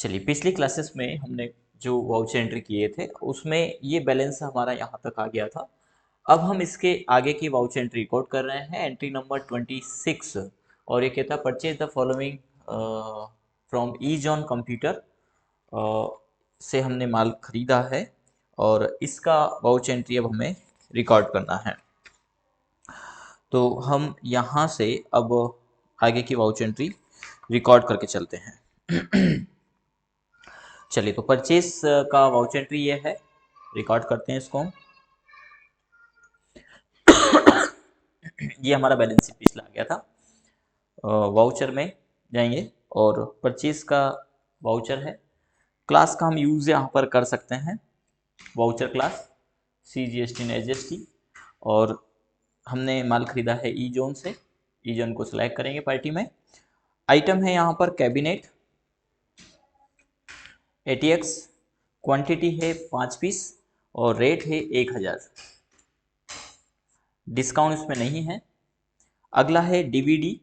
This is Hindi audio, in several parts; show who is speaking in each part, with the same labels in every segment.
Speaker 1: चलिए, पिछली क्लासेस में हमने जो वाउचर एंट्री किए थे उसमें ये बैलेंस हमारा यहाँ तक आ गया था। अब हम इसके आगे की वाउचर एंट्री रिकॉर्ड कर रहे हैं, एंट्री नंबर 26, और ये कहता है purchase the following from ease on computer. से हमने माल खरीदा है और इसका वाउचर एंट्री अब हमें रिकॉर्ड करना है। तो हम यहाँ से अब आगे की वाउचर एंट्री रिकॉर्ड करके चलते हैं। चलिए, तो परचेस का वाउचर एंट्री ये है, रिकॉर्ड करते हैं इसको हम। ये हमारा बैलेंस शीट पिछला आ गया था। वाउचर में जाएंगे और परचेस का वाउचर है। क्लास का हम यूज़ यहाँ पर कर सकते हैं, वाउचर क्लास CGST ने HST, और हमने माल खरीदा है ई जोन से। ई जोन को सिलेक्ट करेंगे पार्टी में। आइटम है यहाँ पर कैबिनेट ATX, क्वांटिटी है 5 पीस और रेट है 1000। डिस्काउंट इसमें नहीं है। अगला है DVD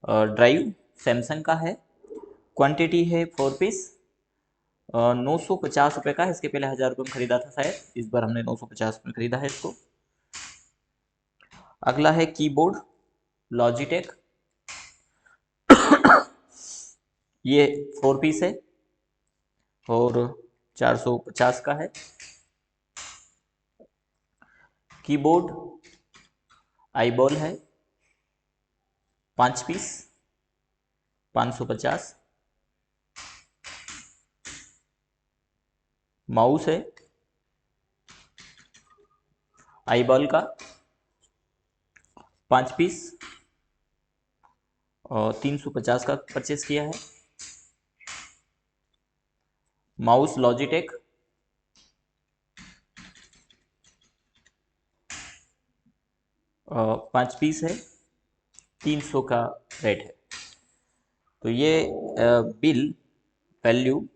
Speaker 1: ड्राइव, सैमसंग का है, क्वांटिटी है 4 पीस, 950 रुपये का है। इसके पहले 1000 रुपये में खरीदा था शायद, इस बार हमने 950 में खरीदा है इसको। अगला है कीबोर्ड लॉजिटेक, ये 4 पीस है और 450 का है। कीबोर्ड आईबॉल है, 5 पीस, 550। माउस है आईबॉल का, 5 पीस और 350 का परचेस किया है। माउस लॉजिटेक, 5 पीस है, 300 का रेट है। तो ये बिल वैल्यू,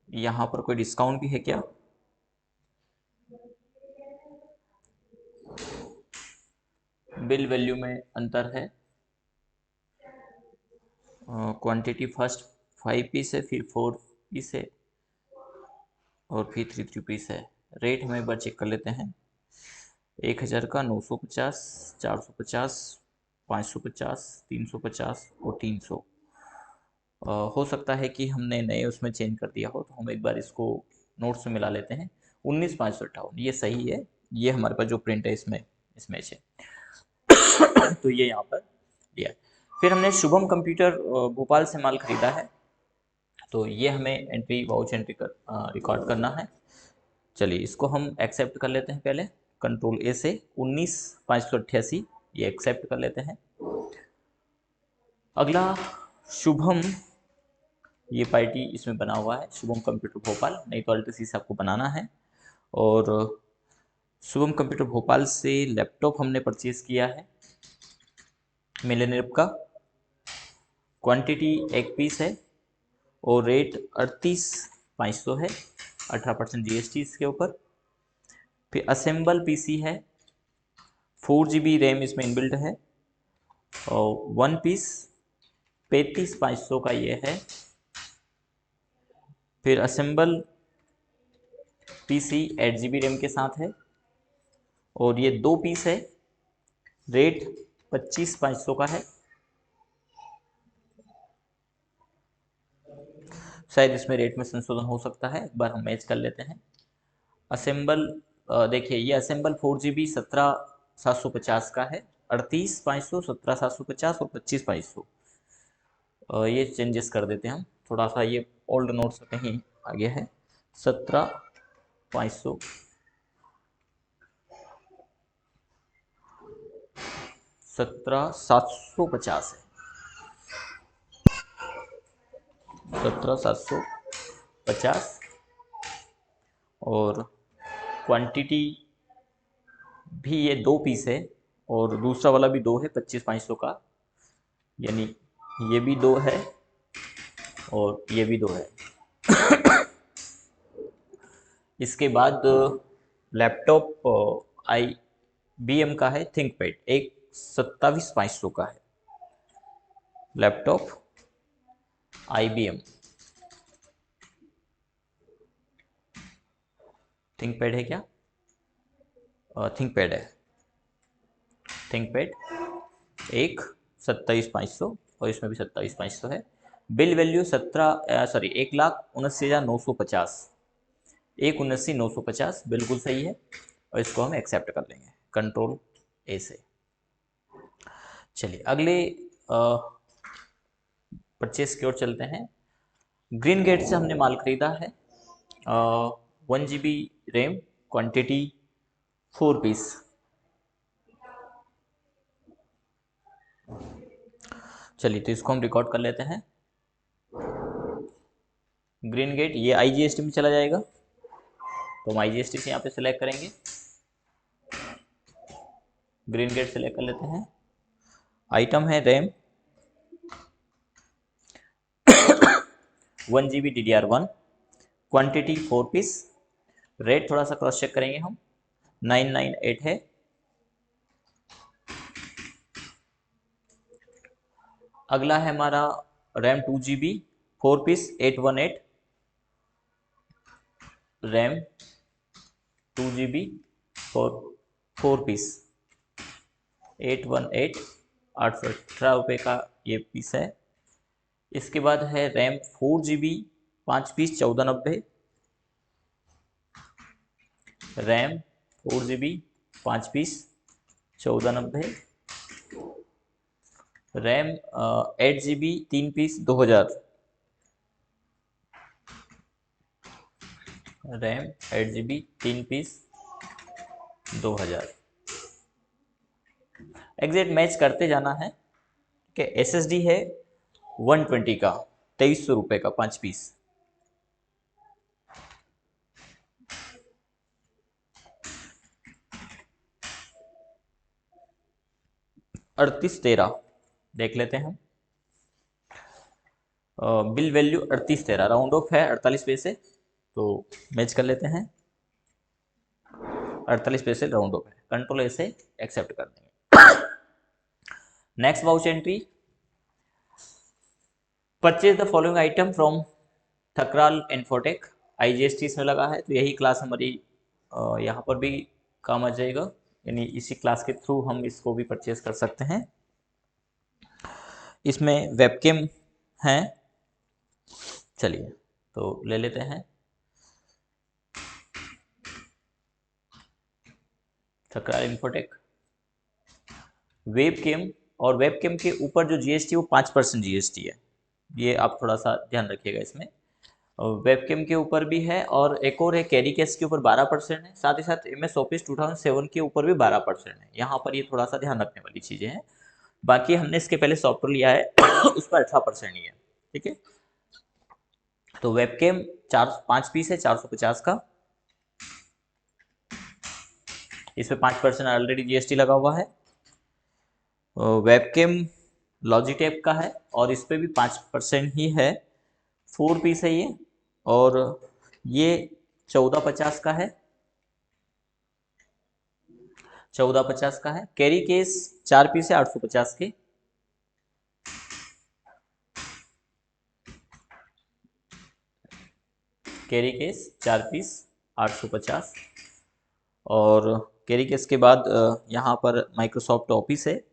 Speaker 1: यहाँ पर कोई डिस्काउंट भी है क्या? बिल वैल्यू में अंतर है। क्वांटिटी फर्स्ट 5 पीस है, फिर 4 पीस है और फिर 3 पीस है। रेट हम एक बार चेक कर लेते हैं। 1000 का 950, 450, 550, 350 और 300। हो सकता है कि हमने नए उसमें चेंज कर दिया हो, तो हम एक बार इसको नोट्स में मिला लेते हैं। 19,558 ये सही है। ये हमारे पास जो प्रिंट है इसमें मैच है। तो ये यहाँ पर दिया है। फिर हमने शुभम कंप्यूटर भोपाल से माल खरीदा है, तो ये हमें एंट्री वाउच एंट्री कर रिकॉर्ड करना है। चलिए, इसको हम एक्सेप्ट कर लेते हैं पहले, कंट्रोल A से। 19,588 ये एक्सेप्ट कर लेते हैं। अगला शुभम, ये पार्टी इसमें बना हुआ है शुभम कंप्यूटर भोपाल, नहीं तो अल्ट सी से आपको बनाना है। और शुभम कंप्यूटर भोपाल से लैपटॉप हमने परचेज किया है मिलेनियर का, क्वांटिटी 1 पीस है और रेट 38,500 है, 18% GST इसके ऊपर। फिर असेंबल PC है, 4 GB रैम इसमें इनबिल्ट है और 1 पीस 35,500 का ये है। फिर असेंबल PC 8 GB रैम के साथ है और ये 2 पीस है, रेट 25,500 का है। शायद इसमें रेट में संशोधन हो सकता है, एक बार हम मैच कर लेते हैं। असेंबल देखिए, ये असेंबल 4 GB 17,750 का है, 38,500, 17,750 और 25,500। ये चेंजेस कर देते हैं हम थोड़ा सा, ये ओल्ड नोट्स कहीं आगे है। 17,500, 17,750 है, 17,750। और क्वांटिटी भी ये 2 पीस है और दूसरा वाला भी 2 है 25,500 का, यानी ये भी 2 है और ये भी 2 है। इसके बाद लैपटॉप IBM का है थिंकपैड, एक 27,500 का है लैपटॉप। IBM थिंकपैड है क्या? थिंकपैड है। थिंकपैड एक 27,500 और इसमें भी 27,500 है। बिल वैल्यू 1,79,950, 1,79,950 बिल्कुल सही है और इसको हम एक्सेप्ट कर लेंगे कंट्रोल ए से। चलिए अगले परचेस की ओर चलते हैं। ग्रीन गेट से हमने माल खरीदा है 1 GB रैम, क्वांटिटी 4 पीस। चलिए तो इसको हम रिकॉर्ड कर लेते हैं। ग्रीन गेट ये IGST में चला जाएगा तो हम IGST से यहाँ पे सिलेक्ट करेंगे, ग्रीन गेट सेलेक्ट कर लेते हैं। आइटम है RAM 1 GB DDR1, quantity 4 piece. Rate थोड़ा सा क्रॉस चेक करेंगे हम, 998 है। अगला है हमारा RAM 2 GB 4 piece 818, RAM 2 GB 4 piece 818, 818 रुपये का ये पीस है। इसके बाद है RAM 4 GB 5 piece 1490, RAM 4 GB 5 piece 1490, RAM 8 GB 3 piece 2000, RAM 8 GB 3 piece 2000। Exact match करते जाना है कि SSD है 120 का 2300 रुपये का 5 पीस। अड़तीस 13 देख लेते हैं। बिल वैल्यू 3813 राउंड ऑफ है 48 पैसे, तो मैच कर लेते हैं। 48 पैसे राउंड ऑफ है, कंट्रोल ए से एक्सेप्ट कर देंगे। Next vouch entry, purchase the following item from Thakral infotech. IGST इसमें लगा है तो यही क्लास हमारी यहाँ पर भी काम आ जाएगा, यानी इसी क्लास के थ्रू हम इसको भी परचेज कर सकते हैं। इसमें वेबकेम है, चलिए तो ले लेते हैं। थकराल इन्फोटेक वेबकेम, और वेबकेम के ऊपर जो GST वो 5% GST है, ये आप थोड़ा सा ध्यान रखिएगा इसमें। वेबकेम के ऊपर भी है और एक और है कैरी केस के ऊपर 12% है, साथ ही साथ MS ऑफिस 2007 के ऊपर भी 12% है। यहाँ पर ये थोड़ा सा ध्यान रखने वाली चीज़ें हैं। बाकी हमने इसके पहले सॉफ्टवेयर लिया है उस पर 18% ही है, ठीक है। तो वेबकेम 5 पीस है 450 का, इस पर 5% ऑलरेडी GST लगा हुआ है। वेबकेम लॉजिटेक का है और इस पर भी 5% ही है, 4 पीस है ये, और ये 1450 का है, 1450 का है। कैरी केस 4 पीस है 850 के, कैरी केस 4 पीस 850। और कैरी केस के बाद यहाँ पर माइक्रोसॉफ्ट ऑफिस है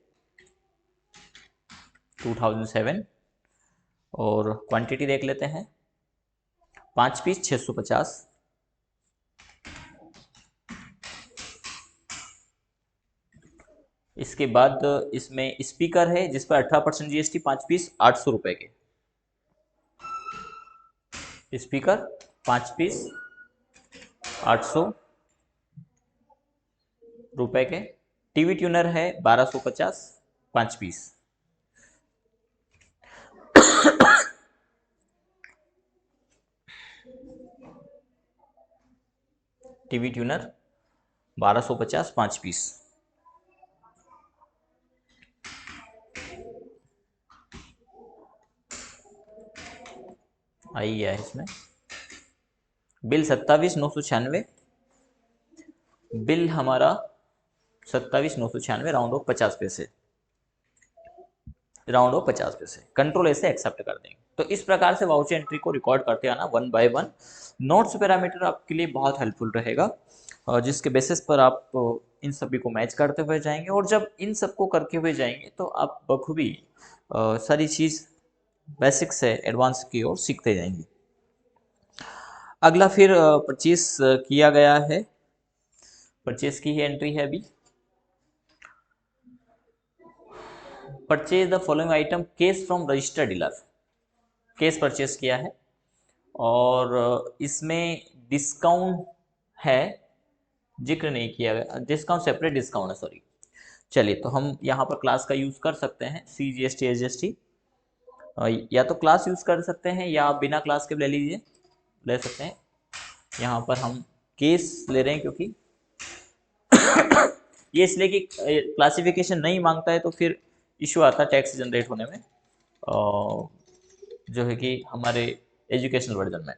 Speaker 1: 2007, और क्वांटिटी देख लेते हैं 5 पीस 650। इसके बाद इसमें स्पीकर है जिस पर 18% GST, 5 पीस 800 रुपये के स्पीकर, 5 पीस 800 रुपये के। टीवी ट्यूनर है 1250, 5 पीस। TV tuner 1250, 5 piece. आई गया है इसमें। बिल 27,996, बिल हमारा 27,996 राउंड ऑफ 50 पैसे। राउंड ऑफ 50 पैसे, कंट्रोल ए से एक्सेप्ट कर देंगे। तो इस प्रकार से वाउचर एंट्री को रिकॉर्ड करते आना one by one. Notes parameter आपके लिए बहुत हेल्पफुल रहेगा, जिसके बेसिस पर आप इन सभी को मैच करते हुए जाएंगे, और जब इन सबको करके हुए जाएंगे तो आप बखूबी सारी चीज़ बेसिक से एडवांस की ओर सीखते जाएंगे। अगला फिर परचेस किया गया है, परचेस की ही एंट्री है अभी। Purchase the following item case from registered dealer, case purchase किया है, और इसमें डिस्काउंट है, जिक्र नहीं किया गया, डिस्काउंट सेपरेट डिस्काउंट है, सॉरी। चलिए, तो हम यहाँ पर क्लास का यूज़ कर सकते हैं, CGST SGST, या तो क्लास यूज़ कर सकते हैं या आप बिना क्लास के ले लीजिए, ले सकते हैं। यहाँ पर हम केस ले रहे हैं क्योंकि ये इसलिए कि क्लासिफिकेशन नहीं मांगता है तो फिर इशू आता है टैक्स जनरेट होने में, जो है कि हमारे एजुकेशनल वर्जन में।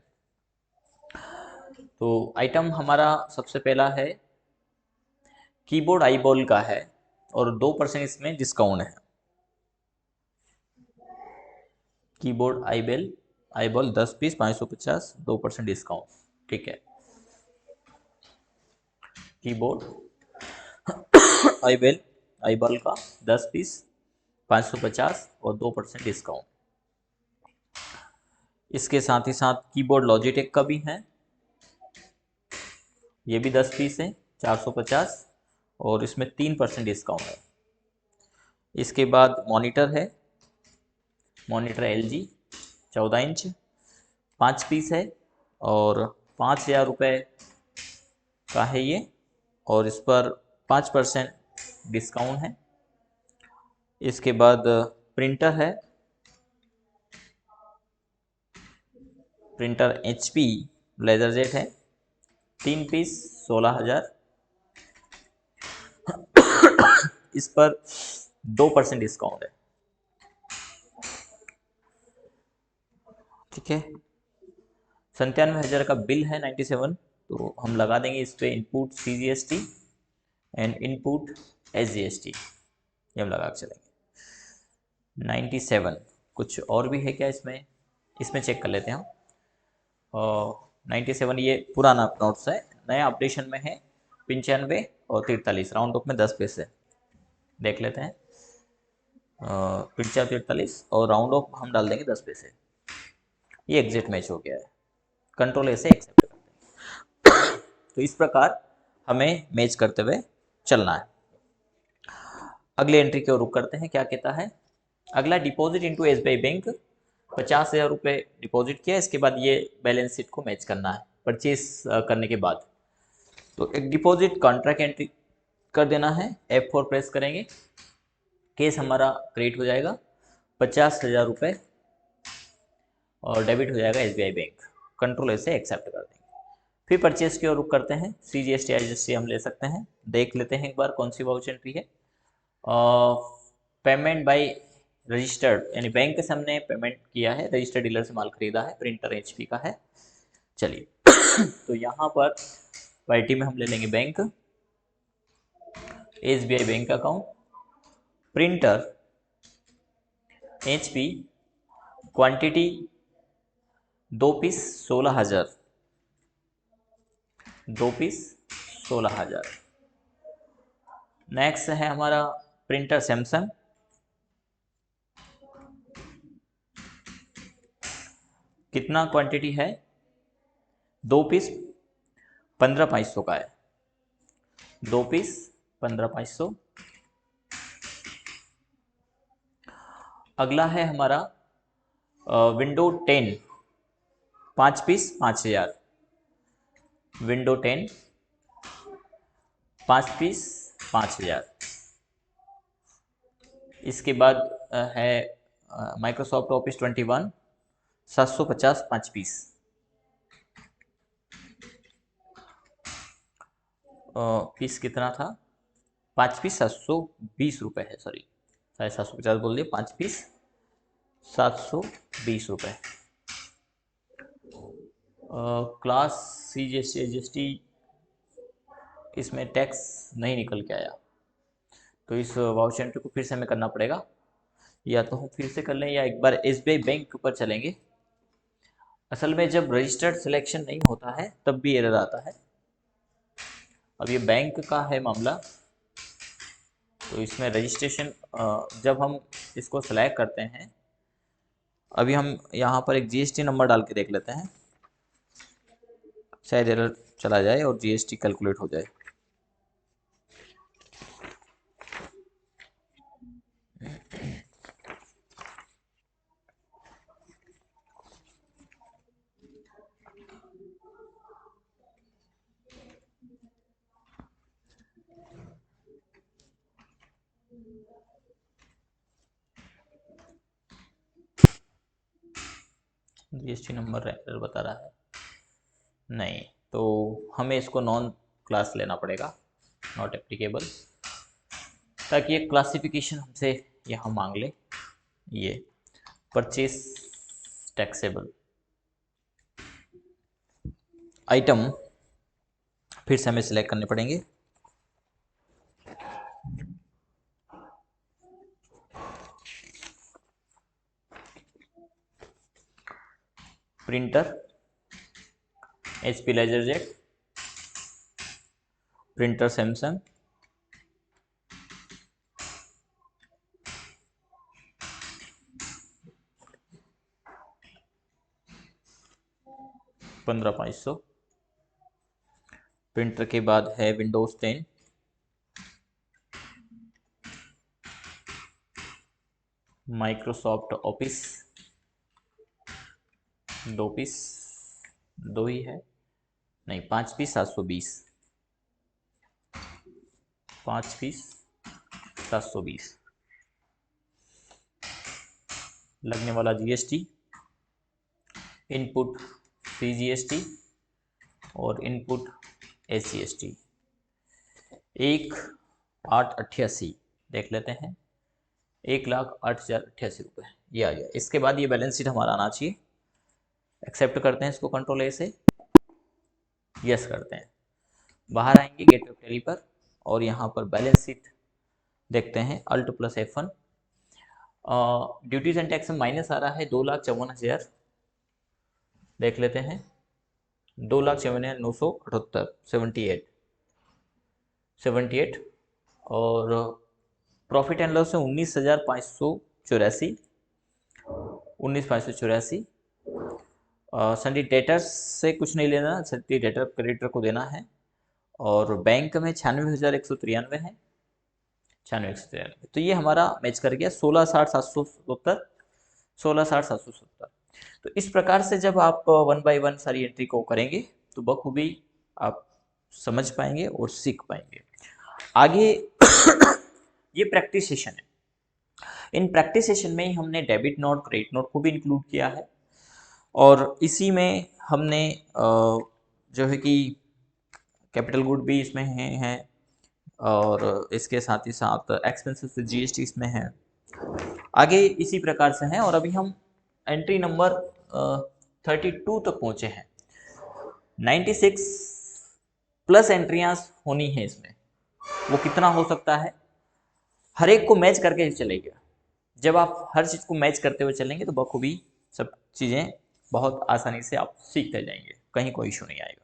Speaker 1: तो आइटम हमारा सबसे पहला है कीबोर्ड आईबॉल का है, और 2% इसमें डिस्काउंट है। कीबोर्ड आईबॉल 10 पीस 550, 2% डिस्काउंट, ठीक है। कीबोर्ड आईबॉल का 10 पीस 550 और 2% डिस्काउंट। इसके साथ ही साथ कीबोर्ड लॉजिटेक का भी है, ये भी 10 पीस है 450, और इसमें 3% डिस्काउंट है। इसके बाद मॉनिटर है, मॉनिटर LG 14 इंच 5 पीस है, और 5,000 रुपये का है ये, और इस पर 5% डिस्काउंट है। इसके बाद प्रिंटर है, प्रिंटर HP लेजरजेट है, 3 पीस 16,000, इस पर 2% डिस्काउंट है, ठीक है। 97,000 का बिल है 97, तो हम लगा देंगे इस पर input CGST and input SGST, ये हम लगा के चलेंगे। 97, कुछ और भी है क्या इसमें, इसमें चेक कर लेते हैं हम। 97 ये पुराना नोट्स है, नया अपडेशन में है 95 और 43, राउंड ऑफ में 10 पैसे देख लेते हैं। 95 43 और राउंड ऑफ हम डाल देंगे 10 पैसे, ये एग्जिट मैच हो गया है, कंट्रोल ऐसे एक्सेप्ट करते हैं। तो इस प्रकार हमें मैच करते हुए चलना है। अगले एंट्री की ओर रुख करते हैं, क्या कहता है अगला, डिपॉजिट इनटू SBI बैंक, 50,000 रुपये डिपॉजिट किया, इसके बाद ये बैलेंस शीट को मैच करना है परचेस करने के बाद। तो एक डिपॉजिट कॉन्ट्रैक्ट एंट्री कर देना है, F4 प्रेस करेंगे, केस हमारा क्रिएट हो जाएगा, 50,000 रुपये, और डेबिट हो जाएगा SBI बैंक, कंट्रोल से एक्सेप्ट कर देंगे। फिर परचेस की ओर रुख करते हैं, CGST SGST हम ले सकते हैं, देख लेते हैं एक बार कौन सी वाउचर एंट्री है। पेमेंट बाय रजिस्टर्ड, यानी बैंक से हमने पेमेंट किया है, रजिस्टर्ड डीलर से माल खरीदा है, प्रिंटर HP का है। चलिए तो यहाँ पर पार्टी में हम ले लेंगे bank, SBI bank account, printer HP, quantity 2 piece 16,000, 2 piece 16,000। Next है हमारा प्रिंटर सैमसंग, कितना क्वांटिटी है, 2 पीस 15,500 का है, 2 पीस 15,500। अगला है हमारा विंडो 10, 5 पीस 5,000, विंडो 10 5 पीस 5,000। इसके बाद है माइक्रोसॉफ्ट ऑफिस 21, 750 5 पीस, पीस कितना था, 5 पीस 720 रुपये है, सॉरी 750 बोल दिए, 5 पीस 720 रुपये। क्लास CGST SGST इसमें टैक्स नहीं निकल के आया, तो इस वाउचर एंट्री को फिर से हमें करना पड़ेगा। या तो हम फिर से कर लें या एक बार एसबीआई बैंक पर चलेंगे। असल में जब रजिस्टर्ड सिलेक्शन नहीं होता है तब भी एरर आता है। अब ये बैंक का है मामला, तो इसमें रजिस्ट्रेशन जब हम इसको सेलेक्ट करते हैं, अभी हम यहाँ पर एक जीएसटी नंबर डाल के देख लेते हैं, शायद एरर चला जाए और जीएसटी कैलकुलेट हो जाए। जीएसटी नंबर एरर बता रहा है, नहीं, तो हमें इसको नॉन क्लास लेना पड़ेगा, नॉट एप्लीकेबल, ताकि ये क्लासिफिकेशन हमसे यहाँ मांग ले। ये परचेस टैक्सेबल आइटम फिर से हमें सिलेक्ट करने पड़ेंगे। Printer HP LaserJet, printer Samsung, $15,500। Printer के बाद है विंडोज 10, माइक्रोसॉफ्ट ऑफिस 2 पीस, 2 ही है, नहीं 5 पीस 720, 5 पीस 720 लगने वाला जीएसटी, इनपुट CGST और इनपुट SGST 1,0888 देख लेते हैं, 1,08,088 रुपये ये आ गया। इसके बाद ये बैलेंस शीट हमारा आना चाहिए। एक्सेप्ट करते हैं इसको, कंट्रोल A से यस करते हैं, बाहर आएंगे गेट ऑफ टैली पर और यहाँ पर बैलेंस शीट देखते हैं, Alt+F1। ड्यूटीज एंड टैक्स में माइनस आ रहा है 2,54,000, देख लेते हैं 2,54,978 78 और प्रॉफिट एंड लॉस है 19,584, 19,584। सन्डी डेटर्स से कुछ नहीं लेना, सन्डी डेटर क्रेडिटर को देना है। और बैंक में 96,193 है, 96,193, तो ये हमारा मैच कर गया 16,60,770, 16,60,770। तो इस प्रकार से जब आप 1 बाय 1 सारी एंट्री को करेंगे तो बखूबी आप समझ पाएंगे और सीख पाएंगे। आगे ये प्रैक्टिस सेशन है, इन प्रैक्टिस सेशन में ही हमने डेबिट नोट क्रेडिट नोट को भी इंक्लूड किया है और इसी में हमने जो है कि कैपिटल गुड भी इसमें है और इसके साथ ही साथ एक्सपेंसेस से जीएसटी इसमें है, आगे इसी प्रकार से हैं। और अभी हम एंट्री नंबर 32 तक पहुंचे हैं, 96 प्लस एंट्रियां होनी है इसमें। वो कितना हो सकता है, हर एक को मैच करके चलेगा। जब आप हर चीज़ को मैच करते हुए चलेंगे तो बखूबी सब चीज़ें बहुत आसानी से आप सीखते जाएंगे, कहीं कोई इशू नहीं आएगा।